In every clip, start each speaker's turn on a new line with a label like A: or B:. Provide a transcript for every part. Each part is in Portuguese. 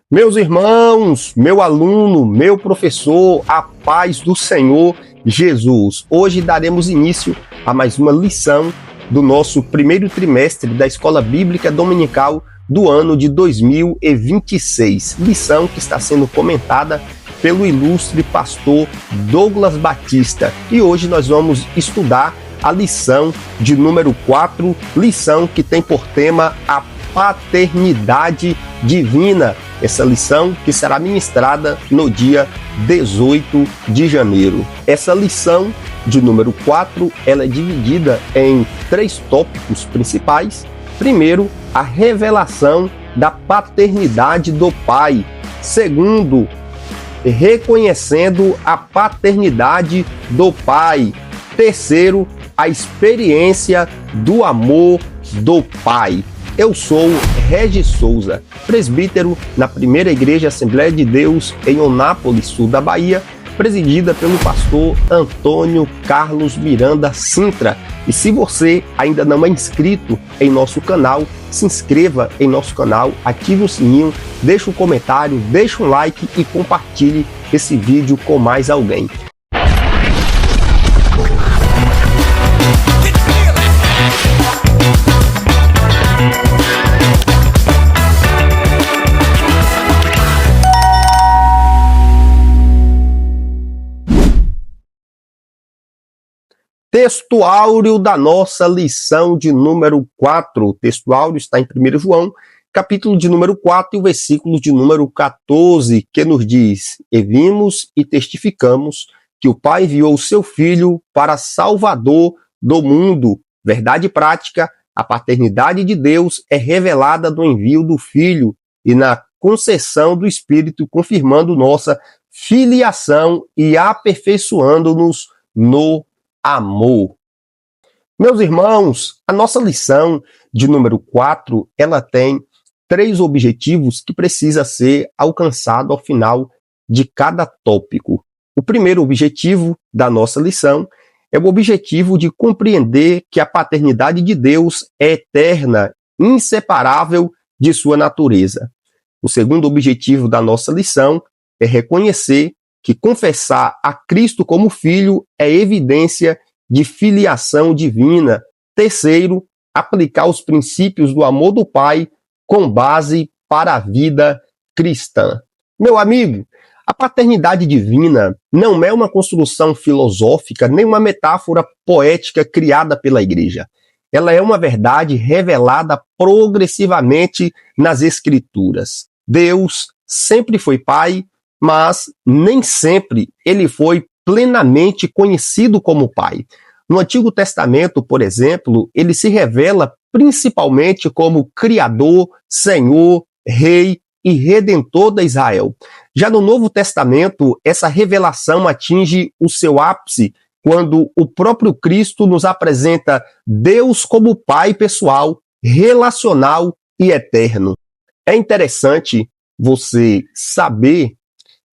A: Meus irmãos, meu aluno, meu professor, a paz do Senhor Jesus. Hoje daremos início a mais uma lição do nosso primeiro trimestre da Escola Bíblica Dominical do ano de 2026. Lição que está sendo comentada pelo ilustre pastor Douglas Batista. E hoje nós vamos estudar a lição de número 4, lição que tem por tema a paternidade divina. Essa lição que será ministrada no dia 18 de janeiro. Essa lição de número 4, ela é dividida em 3 tópicos principais. Primeiro, a revelação da paternidade do Pai. Segundo, reconhecendo a paternidade do Pai. Terceiro, a experiência do amor do Pai. Eu sou Regis Souza, presbítero na Primeira Igreja Assembleia de Deus em Onápolis, sul da Bahia, presidida pelo pastor Antônio Carlos Miranda Sintra. E se você ainda não é inscrito em nosso canal, se inscreva em nosso canal, ative o sininho, deixe um comentário, deixe um like e compartilhe esse vídeo com mais alguém. Texto áureo da nossa lição de número 4. O texto áureo está em 1 João, capítulo de número 4 e o versículo de número 14, que nos diz: E vimos e testificamos que o Pai enviou o seu Filho para Salvador do mundo. Verdade prática, a paternidade de Deus é revelada no envio do Filho e na concessão do Espírito, confirmando nossa filiação e aperfeiçoando-nos no amor. Meus irmãos, a nossa lição de número 4, ela tem 3 objetivos que precisa ser alcançado ao final de cada tópico. O primeiro objetivo da nossa lição é o objetivo de compreender que a paternidade de Deus é eterna, inseparável de sua natureza. O segundo objetivo da nossa lição é reconhecer que confessar a Cristo como Filho é evidência de filiação divina. Terceiro, aplicar os princípios do amor do Pai com base para a vida cristã. Meu amigo, a paternidade divina não é uma construção filosófica, nem uma metáfora poética criada pela Igreja. Ela é uma verdade revelada progressivamente nas Escrituras. Deus sempre foi Pai, mas nem sempre ele foi plenamente conhecido como Pai. No Antigo Testamento, por exemplo, ele se revela principalmente como Criador, Senhor, Rei e Redentor de Israel. Já no Novo Testamento, essa revelação atinge o seu ápice quando o próprio Cristo nos apresenta Deus como Pai pessoal, relacional e eterno. É interessante você saber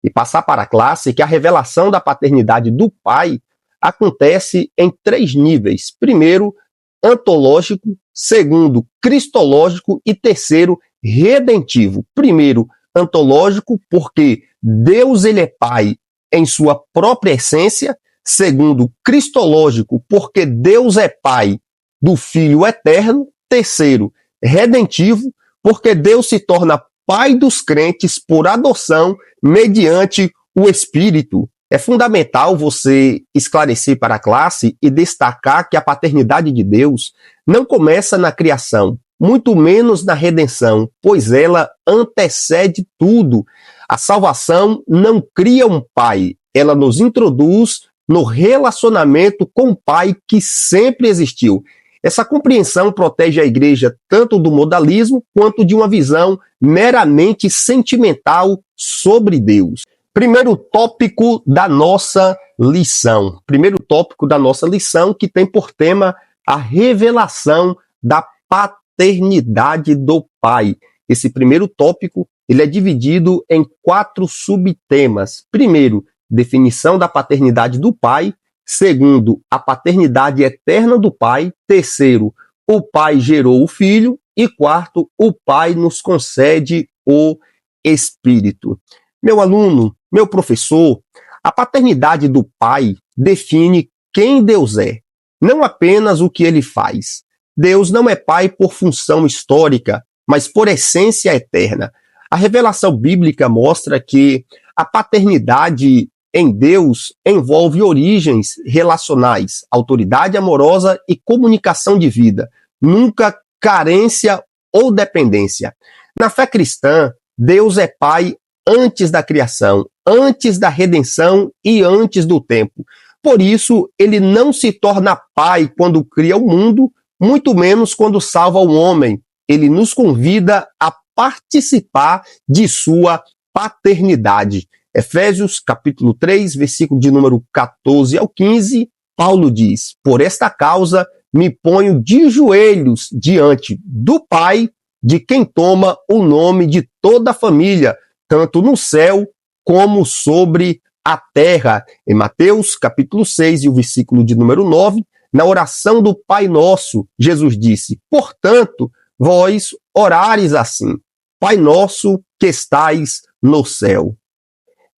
A: e passar para a classe que a revelação da paternidade do Pai acontece em 3 níveis. Primeiro, antológico. Segundo, cristológico. E terceiro, redentivo. Primeiro, antológico, porque Deus ele é Pai em sua própria essência. Segundo, cristológico, porque Deus é Pai do Filho eterno. Terceiro, redentivo, porque Deus se torna Pai dos crentes por adoção mediante o Espírito. É fundamental você esclarecer para a classe e destacar que a paternidade de Deus não começa na criação, muito menos na redenção, pois ela antecede tudo. A salvação não cria um pai, ela nos introduz no relacionamento com o Pai que sempre existiu. Essa compreensão protege a igreja tanto do modalismo quanto de uma visão meramente sentimental sobre Deus. Primeiro tópico da nossa lição. Primeiro tópico da nossa lição que tem por tema a revelação da paternidade do Pai. Esse primeiro tópico ele é dividido em 4 subtemas. Primeiro, definição da paternidade do Pai. Segundo, a paternidade eterna do Pai. Terceiro, o Pai gerou o Filho. E quarto, o Pai nos concede o Espírito. Meu aluno, meu professor, a paternidade do Pai define quem Deus é, não apenas o que ele faz. Deus não é pai por função histórica, mas por essência eterna. A revelação bíblica mostra que a paternidade em Deus envolve origens relacionais, autoridade amorosa e comunicação de vida, nunca carência ou dependência. Na fé cristã, Deus é pai antes da criação, antes da redenção e antes do tempo. Por isso, ele não se torna pai quando cria o mundo, muito menos quando salva o homem. Ele nos convida a participar de sua paternidade. Efésios, capítulo 3, versículo de número 14 ao 15, Paulo diz: por esta causa me ponho de joelhos diante do Pai, de quem toma o nome de toda a família, tanto no céu como sobre a terra. Em Mateus, capítulo 6, e o versículo de número 9, na oração do Pai Nosso, Jesus disse: portanto, vós orares assim: Pai nosso que estais no céu.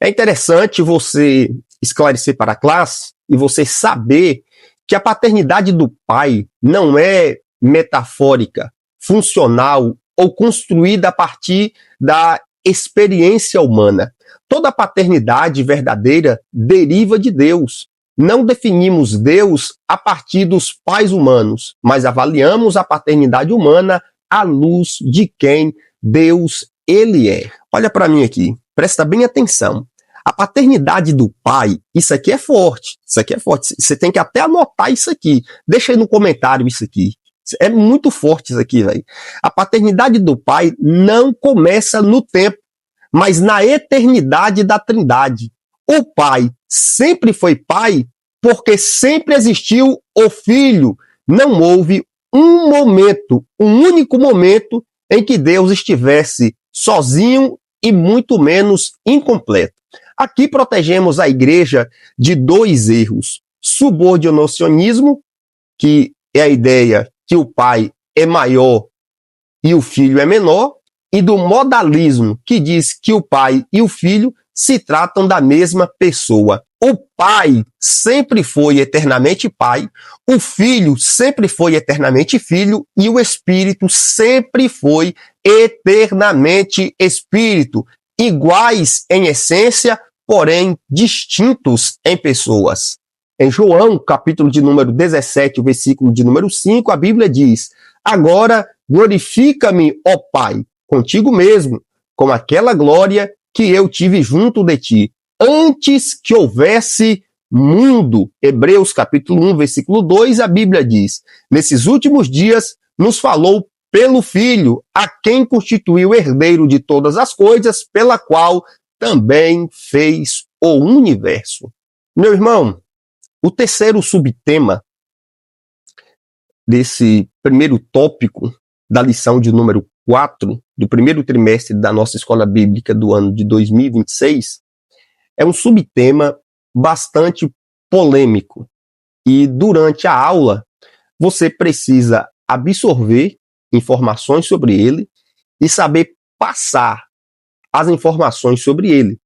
A: É interessante você esclarecer para a classe e você saber que a paternidade do pai não é metafórica, funcional ou construída a partir da experiência humana. Toda paternidade verdadeira deriva de Deus. Não definimos Deus a partir dos pais humanos, mas avaliamos a paternidade humana à luz de quem Deus ele é. Olha para mim aqui, presta bem atenção. A paternidade do pai, isso aqui é forte, isso aqui é forte. Você tem que até anotar isso aqui. Deixa aí no comentário isso aqui. É muito forte isso aqui, velho. A paternidade do pai não começa no tempo, mas na eternidade da Trindade. O pai sempre foi pai porque sempre existiu o filho. Não houve um momento, um único momento em que Deus estivesse sozinho e muito menos incompleto. Aqui protegemos a igreja de dois erros: subordinacionismo, que é a ideia que o pai é maior e o filho é menor, e do modalismo, que diz que o pai e o filho se tratam da mesma pessoa. O pai sempre foi eternamente pai, o filho sempre foi eternamente filho e o espírito sempre foi eternamente espírito, iguais em essência, porém distintos em pessoas. Em João, capítulo de número 17, o versículo de número 5, a Bíblia diz: agora glorifica-me, ó Pai, contigo mesmo, com aquela glória que eu tive junto de ti, antes que houvesse mundo. Hebreus capítulo 1, versículo 2, a Bíblia diz: nesses últimos dias nos falou pelo Filho, a quem constituiu herdeiro de todas as coisas, pela qual também fez o universo. Meu irmão, o terceiro subtema desse primeiro tópico da lição de número 4, do primeiro trimestre da nossa escola bíblica do ano de 2026, é um subtema bastante polêmico. E durante a aula, você precisa absorver informações sobre ele e saber passar as informações sobre ele.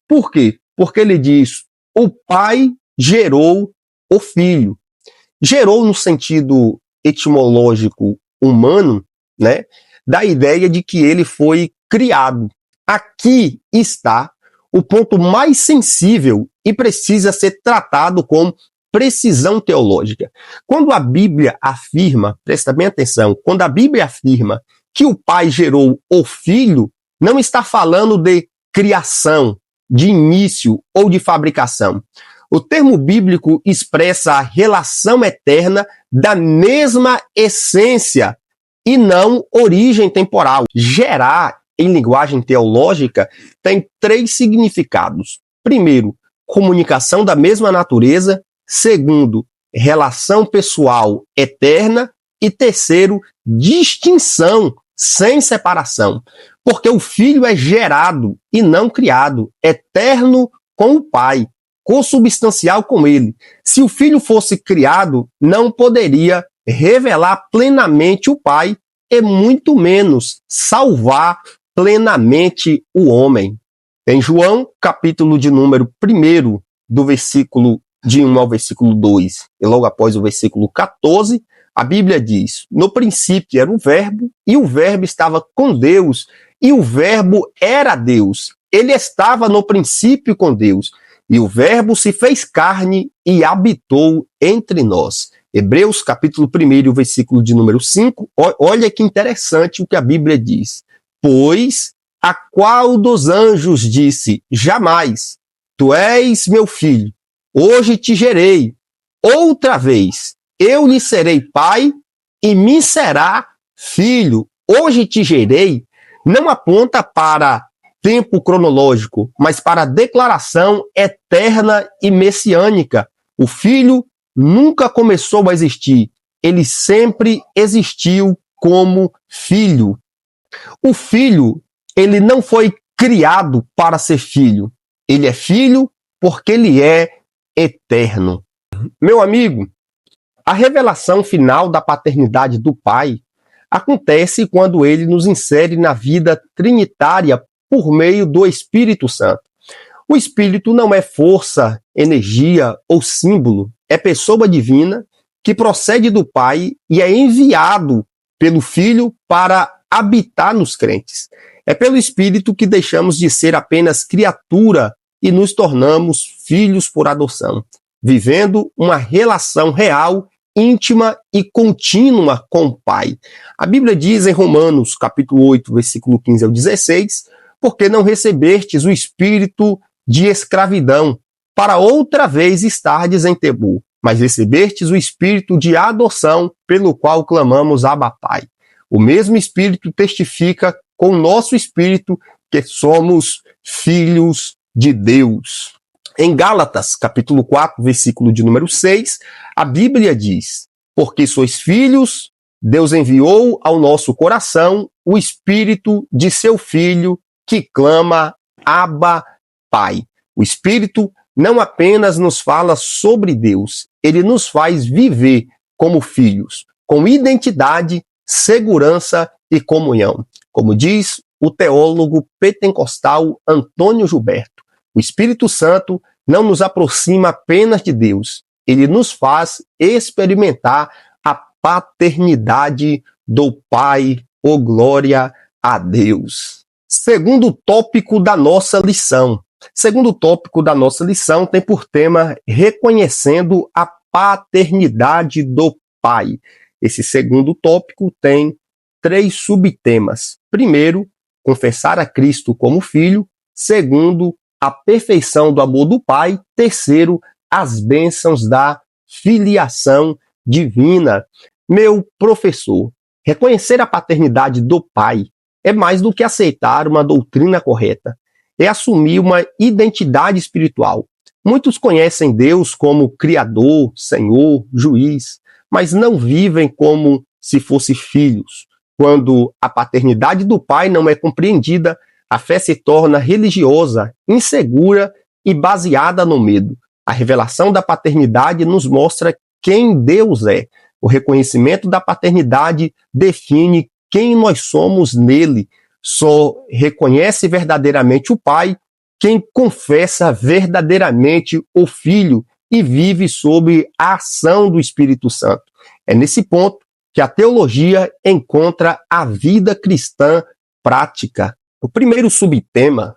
A: Por quê? Porque ele diz: o pai gerou o filho. Gerou no sentido etimológico humano, né? Da ideia de que ele foi criado. Aqui está o ponto mais sensível e precisa ser tratado com precisão teológica. Quando a Bíblia afirma, presta bem atenção, quando a Bíblia afirma que o pai gerou o filho, não está falando de criação, de início ou de fabricação. O termo bíblico expressa a relação eterna da mesma essência e não origem temporal. Gerar, em linguagem teológica, tem 3 significados. Primeiro, comunicação da mesma natureza. Segundo, relação pessoal eterna. E terceiro, distinção sem separação. Porque o filho é gerado e não criado, eterno com o pai, consubstancial com ele. Se o filho fosse criado, não poderia revelar plenamente o pai e muito menos salvar plenamente o homem. Em João, capítulo de número 1, do versículo de 1 ao versículo 2, e logo após o versículo 14, a Bíblia diz: no princípio era o Verbo, e o Verbo estava com Deus, e o Verbo era Deus. Ele estava no princípio com Deus, e o Verbo se fez carne e habitou entre nós. Hebreus, capítulo 1, versículo de número 5, olha que interessante o que a Bíblia diz. Pois a qual dos anjos disse: jamais, tu és meu filho, hoje te gerei. Outra vez, eu lhe serei pai e me será filho. Hoje te gerei, não aponta para tempo cronológico, mas para a declaração eterna e messiânica. O filho nunca começou a existir, ele sempre existiu como filho. O filho, ele não foi criado para ser filho, ele é filho porque ele é eterno. Meu amigo, a revelação final da paternidade do Pai acontece quando ele nos insere na vida trinitária por meio do Espírito Santo. O Espírito não é força, energia ou símbolo, é pessoa divina que procede do Pai e é enviado pelo Filho para habitar nos crentes. É pelo Espírito que deixamos de ser apenas criatura e nos tornamos filhos por adoção, vivendo uma relação real, íntima e contínua com o Pai. A Bíblia diz em Romanos, capítulo 8, versículo 15 ao 16, porque não recebestes o espírito de escravidão, para outra vez estardes em temor, mas recebestes o espírito de adoção, pelo qual clamamos Abba Pai. O mesmo Espírito testifica com o nosso espírito que somos filhos de Deus. Em Gálatas, capítulo 4, versículo de número 6, a Bíblia diz: porque sois filhos, Deus enviou ao nosso coração o Espírito de seu Filho, que clama Abba Pai. O Espírito não apenas nos fala sobre Deus, ele nos faz viver como filhos, com identidade, segurança e comunhão. Como diz o teólogo pentecostal Antônio Gilberto, o Espírito Santo não nos aproxima apenas de Deus, ele nos faz experimentar a paternidade do Pai. Oh, glória a Deus. Segundo tópico da nossa lição. Segundo tópico da nossa lição tem por tema reconhecendo a paternidade do Pai. Esse segundo tópico tem 3 subtemas. Primeiro, confessar a Cristo como Filho. Segundo, a perfeição do amor do Pai. Terceiro, as bênçãos da filiação divina. Meu professor, reconhecer a paternidade do Pai é mais do que aceitar uma doutrina correta. É assumir uma identidade espiritual. Muitos conhecem Deus como Criador, Senhor, Juiz, mas não vivem como se fossem filhos. Quando a paternidade do Pai não é compreendida, a fé se torna religiosa, insegura e baseada no medo. A revelação da paternidade nos mostra quem Deus é. O reconhecimento da paternidade define quem nós somos nele. Só reconhece verdadeiramente o Pai quem confessa verdadeiramente o Filho e vive sob a ação do Espírito Santo. É nesse ponto que a teologia encontra a vida cristã prática. O primeiro subtema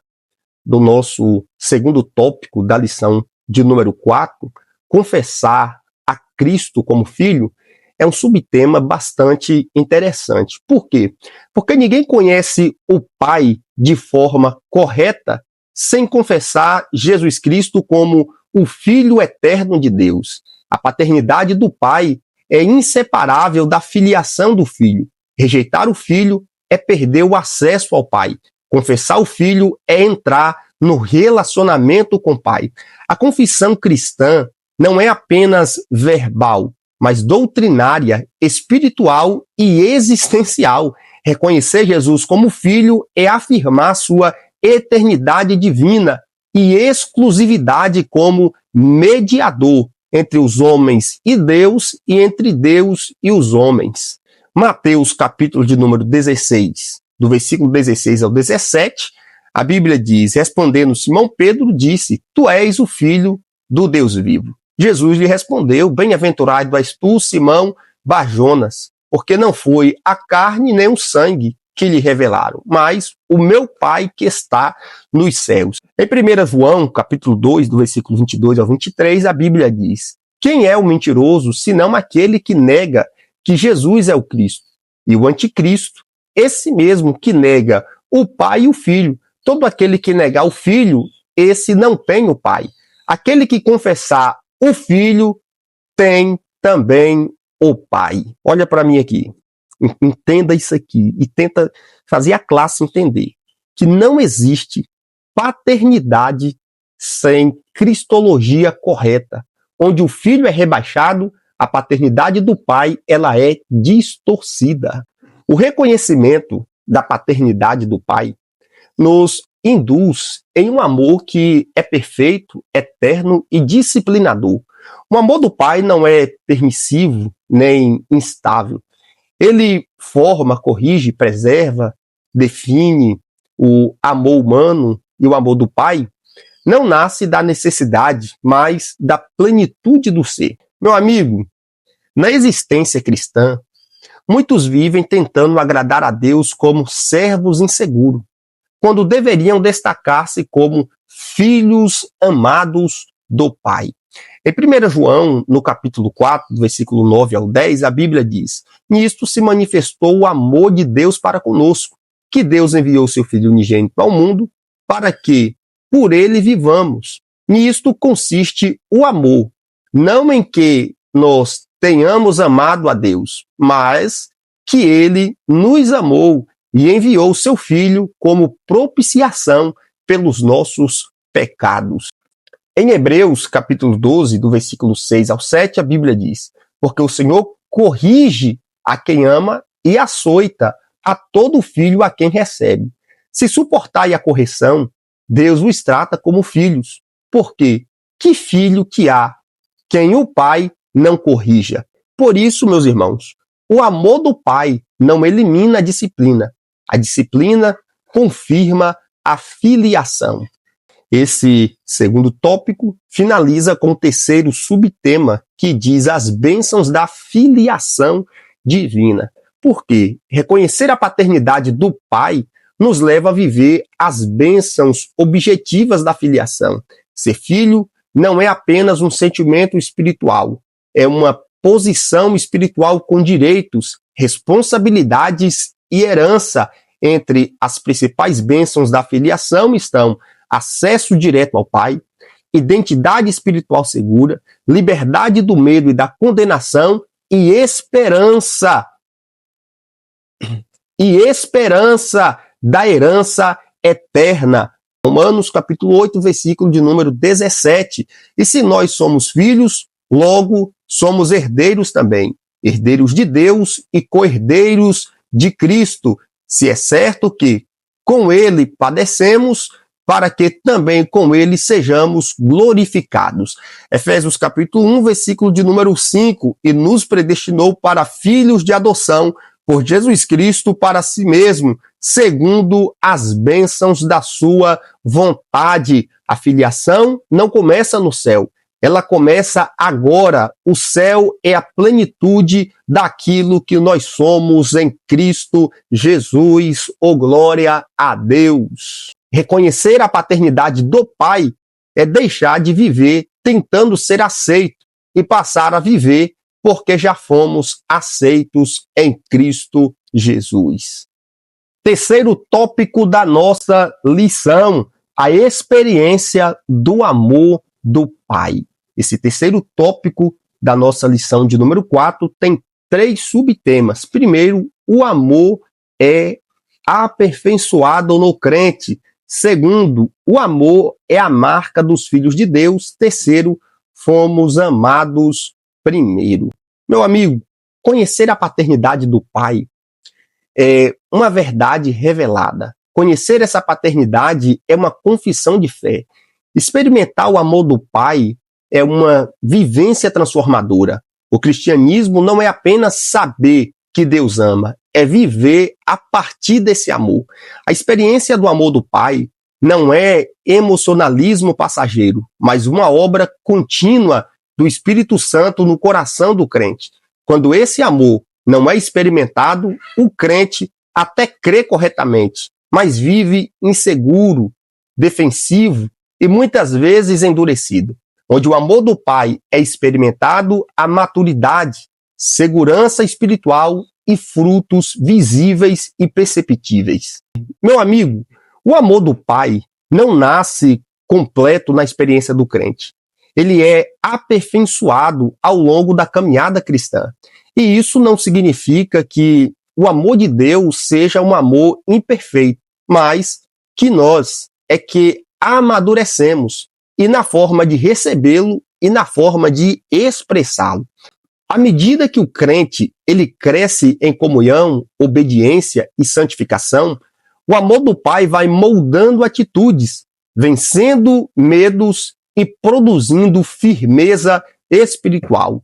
A: do nosso segundo tópico da lição de número 4, confessar a Cristo como Filho, é um subtema bastante interessante. Por quê? Porque ninguém conhece o Pai de forma correta sem confessar Jesus Cristo como o Filho eterno de Deus. A paternidade do Pai é inseparável da filiação do Filho. Rejeitar o Filho é perder o acesso ao Pai. Confessar o Filho é entrar no relacionamento com o Pai. A confissão cristã não é apenas verbal, mas doutrinária, espiritual e existencial. Reconhecer Jesus como Filho é afirmar sua eternidade divina e exclusividade como mediador entre os homens e Deus e entre Deus e os homens. Mateus, capítulo de número 16, do versículo 16 ao 17, a Bíblia diz: respondendo Simão Pedro, disse: Tu és o Filho do Deus vivo. Jesus lhe respondeu: Bem-aventurado és tu, Simão Bar-Jonas, porque não foi a carne nem o sangue que lhe revelaram, mas o meu Pai que está nos céus. Em 1 João, capítulo 2, do versículo 22 ao 23, a Bíblia diz: Quem é o mentiroso, senão aquele que nega que Jesus é o Cristo? E o anticristo, esse mesmo que nega o Pai e o Filho. Todo aquele que negar o Filho, esse não tem o Pai. Aquele que confessar o Filho, tem também o Pai. Olha para mim aqui. Entenda isso aqui e tenta fazer a classe entender que não existe paternidade sem cristologia correta. Onde o filho é rebaixado, a paternidade do pai ela é distorcida. O reconhecimento da paternidade do pai nos induz em um amor que é perfeito, eterno e disciplinador. O amor do pai não é permissivo nem instável. Ele forma, corrige, preserva, define. O amor humano e o amor do pai não nasce da necessidade, mas da plenitude do ser. Meu amigo, na existência cristã, muitos vivem tentando agradar a Deus como servos inseguros, quando deveriam destacar-se como filhos amados do Pai. Em 1 João, no capítulo 4, do versículo 9 ao 10, a Bíblia diz: Nisto se manifestou o amor de Deus para conosco, que Deus enviou seu Filho unigênito ao mundo, para que por ele vivamos. Nisto consiste o amor, não em que nós tenhamos amado a Deus, mas que ele nos amou e enviou seu Filho como propiciação pelos nossos pecados. Em Hebreus, capítulo 12, do versículo 6 ao 7, a Bíblia diz: Porque o Senhor corrige a quem ama e açoita a todo filho a quem recebe. Se suportai a correção, Deus os trata como filhos. Porque que filho que há quem o pai não corrija? Por isso, meus irmãos, o amor do pai não elimina a disciplina. A disciplina confirma a filiação. Esse segundo tópico finaliza com o terceiro subtema, que diz as bênçãos da filiação divina. Porque reconhecer a paternidade do pai nos leva a viver as bênçãos objetivas da filiação. Ser filho não é apenas um sentimento espiritual, é uma posição espiritual com direitos, responsabilidades e herança. Entre as principais bênçãos da filiação estão acesso direto ao Pai, identidade espiritual segura, liberdade do medo e da condenação e esperança. E esperança da herança eterna. Romanos capítulo 8, versículo de número 17. E se nós somos filhos, logo somos herdeiros também. Herdeiros de Deus e co-herdeiros de Cristo. Se é certo que com ele padecemos, para que também com ele sejamos glorificados. Efésios capítulo 1, versículo de número 5, e nos predestinou para filhos de adoção por Jesus Cristo para si mesmo, segundo as bênçãos da sua vontade. A filiação não começa no céu, ela começa agora. O céu é a plenitude daquilo que nós somos em Cristo Jesus. Oh, glória a Deus! Reconhecer a paternidade do Pai é deixar de viver tentando ser aceito e passar a viver porque já fomos aceitos em Cristo Jesus. Terceiro tópico da nossa lição, a experiência do amor do Pai. Esse terceiro tópico da nossa lição de número 4 tem 3 subtemas. Primeiro, o amor é aperfeiçoado no crente. Segundo, o amor é a marca dos filhos de Deus. Terceiro, fomos amados primeiro. Meu amigo, conhecer a paternidade do Pai é uma verdade revelada. Conhecer essa paternidade é uma confissão de fé. Experimentar o amor do Pai é uma vivência transformadora. O cristianismo não é apenas saber que Deus ama, é viver a partir desse amor. A experiência do amor do Pai não é emocionalismo passageiro, mas uma obra contínua do Espírito Santo no coração do crente. Quando esse amor não é experimentado, o crente até crê corretamente, mas vive inseguro, defensivo e muitas vezes endurecido. Onde o amor do Pai é experimentado, a maturidade, segurança espiritual e frutos visíveis e perceptíveis. Meu amigo, o amor do Pai não nasce completo na experiência do crente. Ele é aperfeiçoado ao longo da caminhada cristã. E isso não significa que o amor de Deus seja um amor imperfeito, mas que nós é que amadurecemos, e na forma de recebê-lo e na forma de expressá-lo. À medida que o crente ele cresce em comunhão, obediência e santificação, o amor do Pai vai moldando atitudes, vencendo medos e produzindo firmeza espiritual.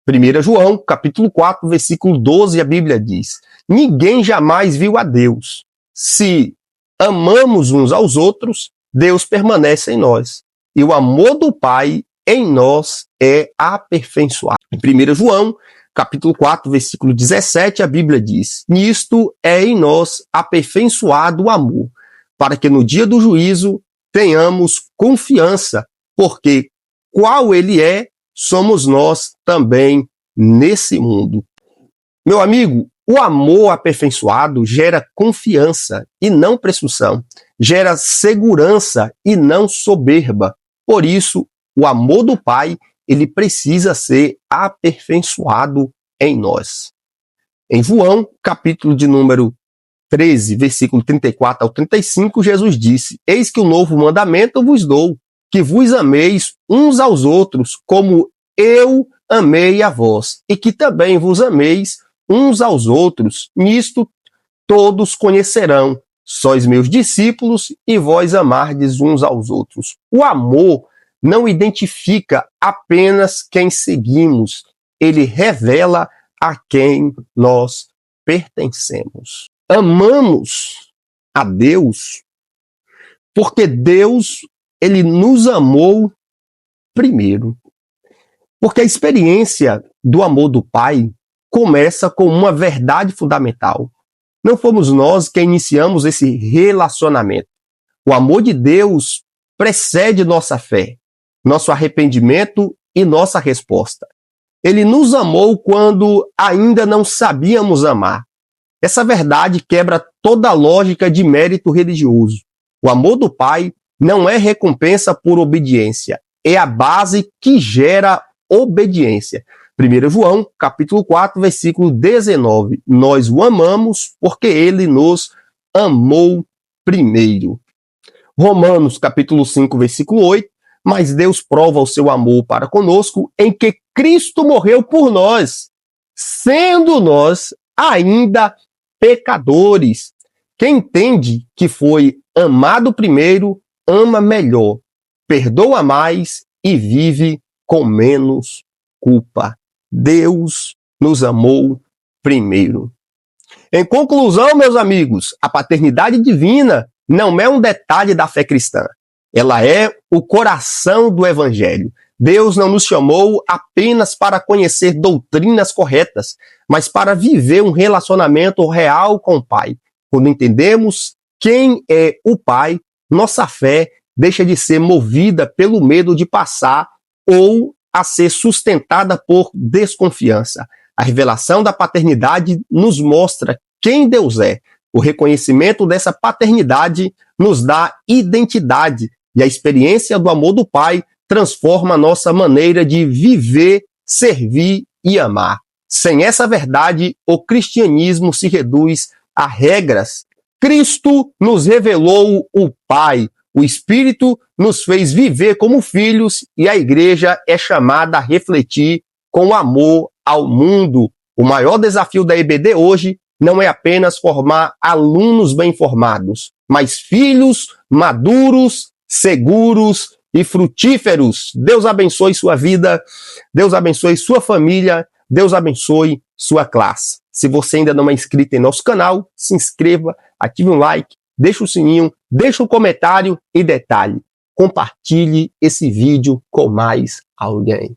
A: 1 João, capítulo 4, versículo 12, a Bíblia diz: ninguém jamais viu a Deus. Se amamos uns aos outros, Deus permanece em nós. E o amor do Pai em nós é aperfeiçoado. Em 1 João, capítulo 4, versículo 17, a Bíblia diz: nisto é em nós aperfeiçoado o amor, para que no dia do juízo tenhamos confiança, porque qual ele é, somos nós também nesse mundo. Meu amigo, o amor aperfeiçoado gera confiança e não presunção, gera segurança e não soberba. Por isso, o amor do Pai, ele precisa ser aperfeiçoado em nós. Em João, capítulo de número 13, versículo 34 ao 35, Jesus disse: eis que o novo mandamento vos dou, que vos ameis uns aos outros, como eu amei a vós, e que também vos ameis uns aos outros. Nisto todos conhecerão, sois meus discípulos, e vós amardes uns aos outros. O amor não identifica apenas quem seguimos, ele revela a quem nós pertencemos. Amamos a Deus porque Deus, ele nos amou primeiro. Porque a experiência do amor do Pai começa com uma verdade fundamental. Não fomos nós que iniciamos esse relacionamento. O amor de Deus precede nossa fé, nosso arrependimento e nossa resposta. Ele nos amou quando ainda não sabíamos amar. Essa verdade quebra toda a lógica de mérito religioso. O amor do Pai não é recompensa por obediência, é a base que gera obediência. 1 João, capítulo 4, versículo 19. Nós o amamos porque ele nos amou primeiro. Romanos, capítulo 5, versículo 8. Mas Deus prova o seu amor para conosco em que Cristo morreu por nós, sendo nós ainda pecadores. Quem entende que foi amado primeiro, ama melhor, perdoa mais e vive com menos culpa. Deus nos amou primeiro. Em conclusão, meus amigos, a paternidade divina não é um detalhe da fé cristã. Ela é o coração do Evangelho. Deus não nos chamou apenas para conhecer doutrinas corretas, mas para viver um relacionamento real com o Pai. Quando entendemos quem é o Pai, nossa fé deixa de ser movida pelo medo de passar ou a ser sustentada por desconfiança. A revelação da paternidade nos mostra quem Deus é. O reconhecimento dessa paternidade nos dá identidade e a experiência do amor do Pai transforma a nossa maneira de viver, servir e amar. Sem essa verdade, o cristianismo se reduz a regras. Cristo nos revelou o Pai. O Espírito nos fez viver como filhos e a igreja é chamada a refletir com amor ao mundo. O maior desafio da EBD hoje não é apenas formar alunos bem formados, mas filhos maduros, seguros e frutíferos. Deus abençoe sua vida, Deus abençoe sua família, Deus abençoe sua classe. Se você ainda não é inscrito em nosso canal, se inscreva, ative um like, deixa o sininho, deixa um comentário e detalhe, compartilhe esse vídeo com mais alguém.